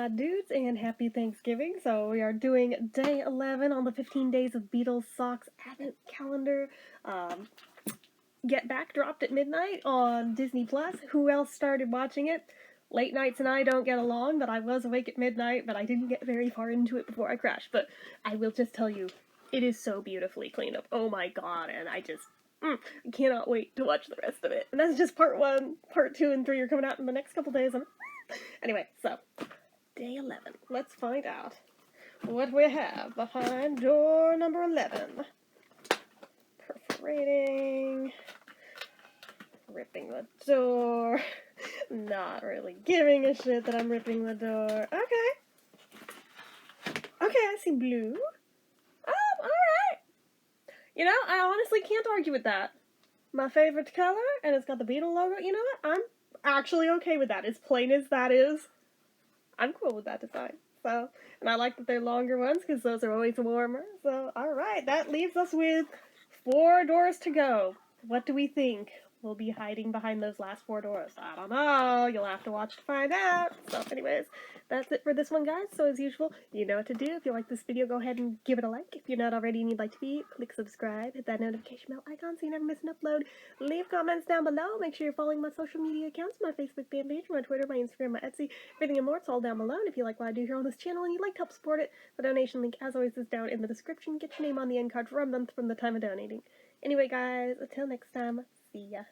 my dudes, and happy Thanksgiving. So we are doing day 11 on the 15 days of Beatles Socks Advent Calendar. Get Back dropped at midnight on Disney Plus. Who else started watching it? Late nights and I don't get along, but I was awake at midnight, but I didn't get very far into it before I crashed. But I will just tell you, it is so beautifully cleaned up. Oh my god, and I cannot wait to watch the rest of it. And that's just part 1. Part 2 and 3 are coming out in the next couple days. Anyway, so, day 11. Let's find out what we have behind door number 11. Perforating. Ripping the door. Not really giving a shit that I'm ripping the door. Okay, I see blue. Alright. You know, I honestly can't argue with that. My favorite color, and it's got the Beatle logo. You know what? I'm actually okay with that. As plain as that is, I'm cool with that design. So, and I like that they're longer ones because those are always warmer. So, alright, that leaves us with 4 doors to go. What do we think will be hiding behind those last 4 doors? I don't know. You'll have to watch to find out. So, anyways, that's it for this one, guys. So, as usual, you know what to do. If you like this video, go ahead and give it a like. If you're not already and you'd like to be, click subscribe. Hit that notification bell icon so you never miss an upload. Leave comments down below. Make sure you're following my social media accounts, my Facebook fan page, my Twitter, my Instagram, my Etsy, everything and more. It's all down below. And if you like what I do here on this channel and you'd like to help support it, the donation link, as always, is down in the description. Get your name on the end card for a month from the time of donating. Anyway, guys, until next time, see ya.